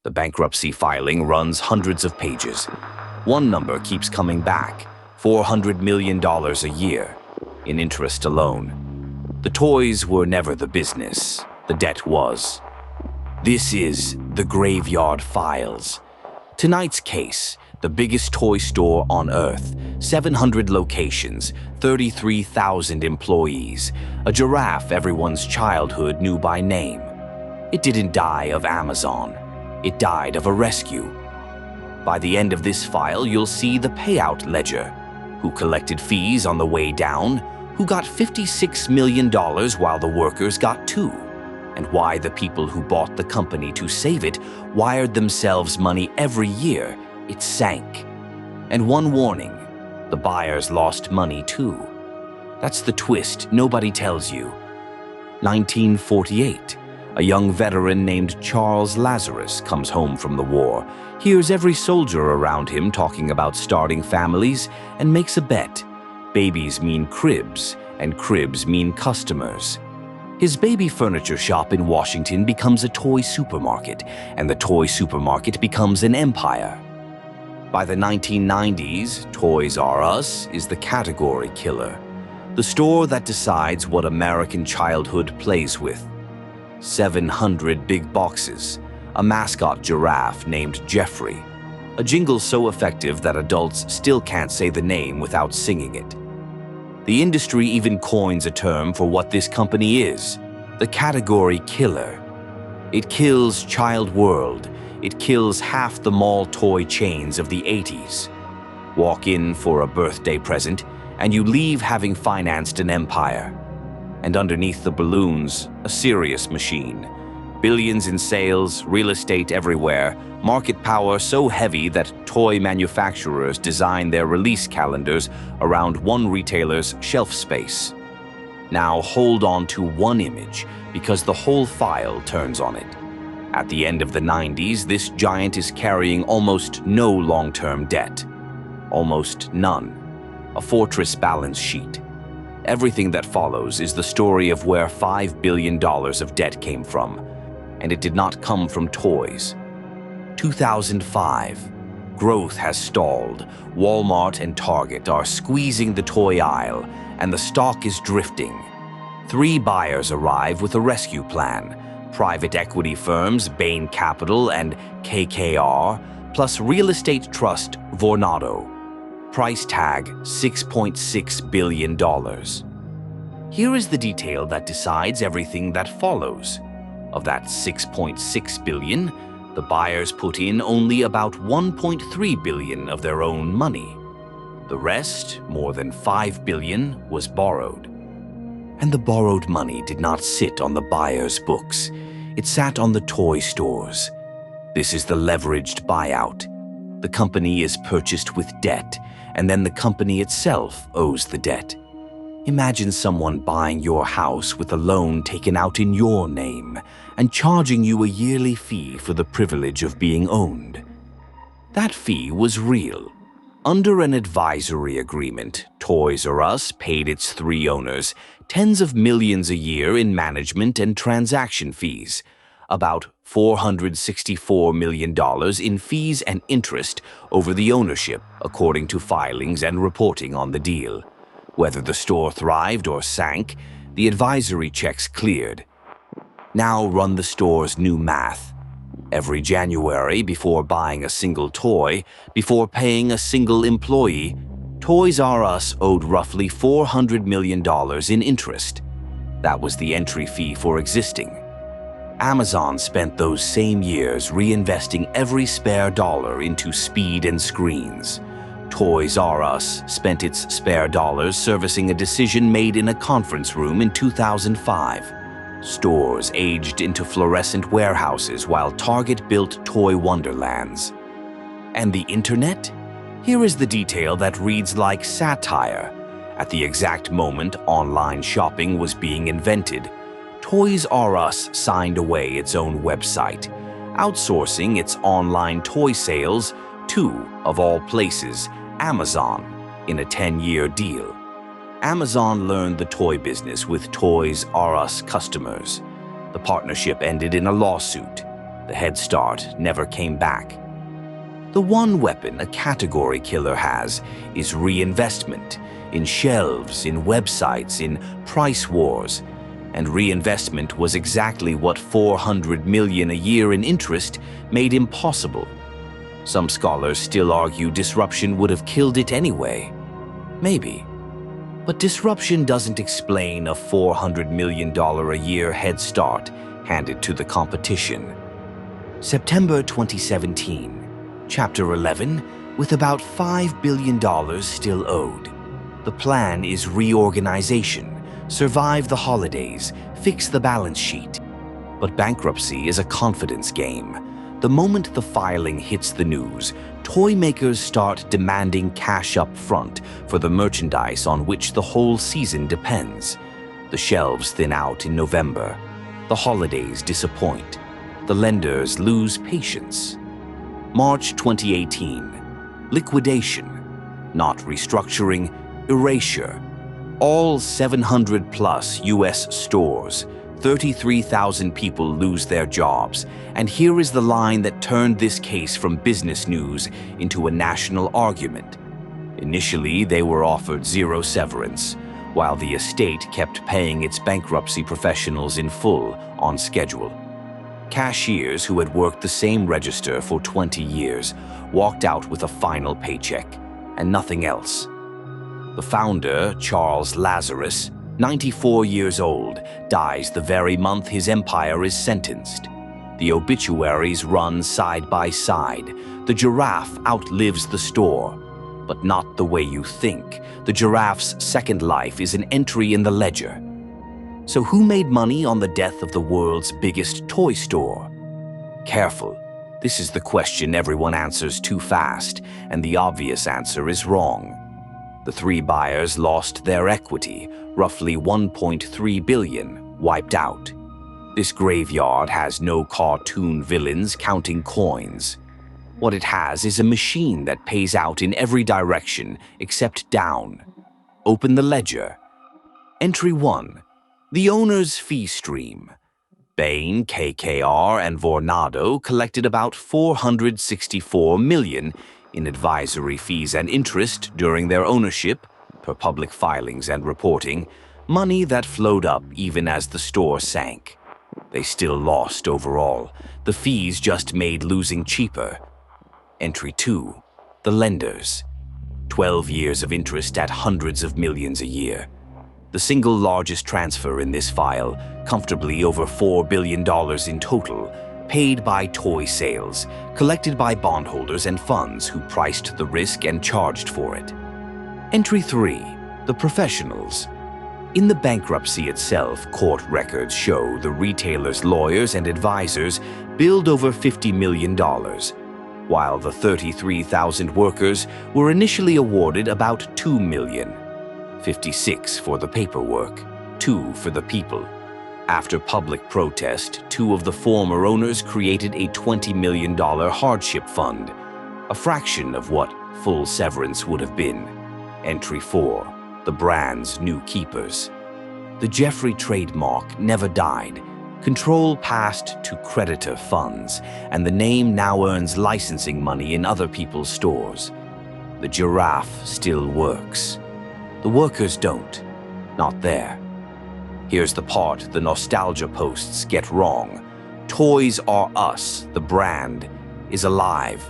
The bankruptcy filing runs hundreds of pages. One number keeps coming back, $400 million a year, in interest alone. The toys were never the business, the debt was. This is the Graveyard Files. Tonight's case, the biggest toy store on Earth, 700 locations, 33,000 employees, a giraffe everyone's childhood knew by name. It didn't die of Amazon. It died of a rescue. By the end of this file, you'll see the payout ledger. Who collected fees on the way down, who got $56 million while the workers got $2, and why the people who bought the company to save it wired themselves money every year it sank. And one warning, the buyers lost money too. That's the twist nobody tells you. 1948, a young veteran named Charles Lazarus comes home from the war, hears every soldier around him talking about starting families, and makes a bet. Babies mean cribs, and cribs mean customers. His baby furniture shop in Washington becomes a toy supermarket, and the toy supermarket becomes an empire. By the 1990s, Toys R Us is the category killer, the store that decides what American childhood plays with. 700 big boxes, a mascot giraffe named Jeffrey, a jingle so effective that adults still can't say the name without singing it. The industry even coins a term for what this company is, the category killer. It kills Child World. It kills half the mall toy chains of the 80s. Walk in for a birthday present, and you leave having financed an empire. And underneath the balloons, a serious machine. Billions in sales, real estate everywhere, market power so heavy that toy manufacturers design their release calendars around one retailer's shelf space. Now hold on to one image, because the whole file turns on it. At the end of the 90s, this giant is carrying almost no long-term debt. Almost none. A fortress balance sheet. Everything that follows is the story of where $5 billion of debt came from, and it did not come from toys. 2005. Growth has stalled. Walmart and Target are squeezing the toy aisle, and the stock is drifting. 3 buyers arrive with a rescue plan. Private equity firms Bain Capital and KKR, plus real estate trust Vornado. Price tag $6.6 billion. Here is the detail that decides everything that follows. Of that $6.6 billion, the buyers put in only about $1.3 billion of their own money. The rest, more than $5 billion, was borrowed. And the borrowed money did not sit on the buyers' books. It sat on the toy stores. This is the leveraged buyout. The company is purchased with debt, and then the company itself owes the debt. Imagine someone buying your house with a loan taken out in your name and charging you a yearly fee for the privilege of being owned. That fee was real. Under an advisory agreement, Toys R Us paid its 3 owners tens of millions a year in management and transaction fees, about $464 million in fees and interest over the ownership, according to filings and reporting on the deal. Whether the store thrived or sank, the advisory checks cleared. Now run the store's new math. Every January, before buying a single toy, before paying a single employee, Toys R Us owed roughly $400 million in interest. That was the entry fee for existing. Amazon spent those same years reinvesting every spare dollar into speed and screens. Toys R Us spent its spare dollars servicing a decision made in a conference room in 2005. Stores aged into fluorescent warehouses while Target built toy wonderlands. And the internet? Here is the detail that reads like satire. At the exact moment online shopping was being invented, Toys R Us signed away its own website, outsourcing its online toy sales to, of all places, Amazon, in a 10-year deal. Amazon learned the toy business with Toys R Us customers. The partnership ended in a lawsuit. The head start never came back. The one weapon a category killer has is reinvestment, in shelves, in websites, in price wars. And reinvestment was exactly what $400 million a year in interest made impossible. Some scholars still argue disruption would have killed it anyway. Maybe. But disruption doesn't explain a $400 million a year head start handed to the competition. September 2017, Chapter 11, with about $5 billion still owed. The plan is reorganization, survive the holidays, fix the balance sheet. But bankruptcy is a confidence game. The moment the filing hits the news, toy makers start demanding cash up front for the merchandise on which the whole season depends. The shelves thin out in November. The holidays disappoint. The lenders lose patience. March 2018. Liquidation. Not restructuring, erasure. All 700-plus U.S. stores. 33,000 people lose their jobs. And here is the line that turned this case from business news into a national argument. Initially, they were offered zero severance, while the estate kept paying its bankruptcy professionals in full on schedule. Cashiers who had worked the same register for 20 years walked out with a final paycheck and nothing else. The founder, Charles Lazarus, 94 years old, dies the very month his empire is sentenced. The obituaries run side by side. The giraffe outlives the store. But not the way you think. The giraffe's second life is an entry in the ledger. So who made money on the death of the world's biggest toy store? Careful. This is the question everyone answers too fast, and the obvious answer is wrong. The three buyers lost their equity, roughly $1.3 billion, wiped out. This graveyard has no cartoon villains counting coins. What it has is a machine that pays out in every direction except down. Open the ledger. Entry 1. The owner's fee stream. Bain, KKR, and Vornado collected about $464 million in advisory fees and interest during their ownership, per public filings and reporting, money that flowed up even as the store sank. They still lost overall. The fees just made losing cheaper. Entry 2. The lenders. 12 years of interest at hundreds of millions a year. The single largest transfer in this file, comfortably over $4 billion in total, paid by toy sales, collected by bondholders and funds who priced the risk and charged for it. Entry 3. The professionals. In the bankruptcy itself, court records show the retailer's lawyers and advisors billed over $50 million, while the 33,000 workers were initially awarded about $2 million. 56 for the paperwork, 2 for the people. After public protest, 2 of the former owners created a $20 million hardship fund, a fraction of what full severance would have been. Entry 4. The brand's new keepers. The Jeffrey trademark never died. Control passed to creditor funds, and the name now earns licensing money in other people's stores. The giraffe still works. The workers don't. Not there. Here's the part the nostalgia posts get wrong. Toys R Us, the brand, is alive.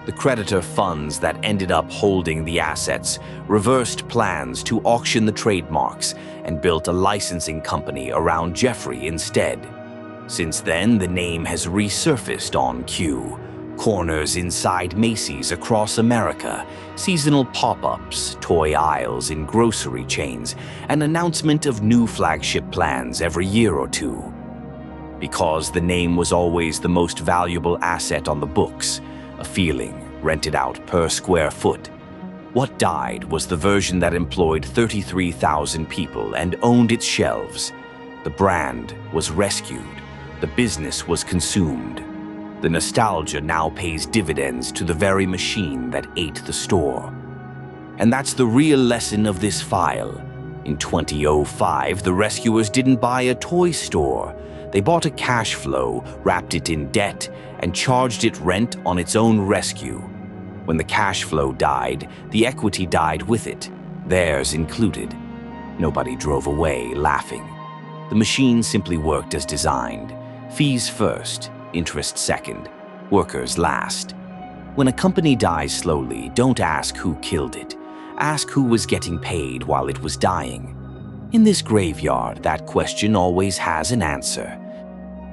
The creditor funds that ended up holding the assets reversed plans to auction the trademarks and built a licensing company around Jeffrey instead. Since then, the name has resurfaced on cue. Corners inside Macy's across America, seasonal pop-ups, toy aisles in grocery chains, an announcement of new flagship plans every year or two. Because the name was always the most valuable asset on the books, a feeling rented out per square foot. What died was the version that employed 33,000 people and owned its shelves. The brand was rescued. The business was consumed. The nostalgia now pays dividends to the very machine that ate the store. And that's the real lesson of this file. In 2005, the rescuers didn't buy a toy store. They bought a cash flow, wrapped it in debt, and charged it rent on its own rescue. When the cash flow died, the equity died with it, theirs included. Nobody drove away laughing. The machine simply worked as designed. Fees first, interest second, workers last. When a company dies slowly, don't ask who killed it. Ask who was getting paid while it was dying. In this graveyard, that question always has an answer.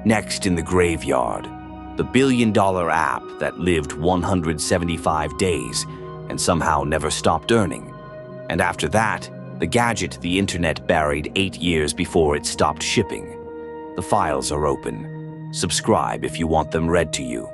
Next in the graveyard, the billion-dollar app that lived 175 days and somehow never stopped earning. And after that, the gadget the internet buried 8 years before it stopped shipping. The files are open. Subscribe if you want them read to you.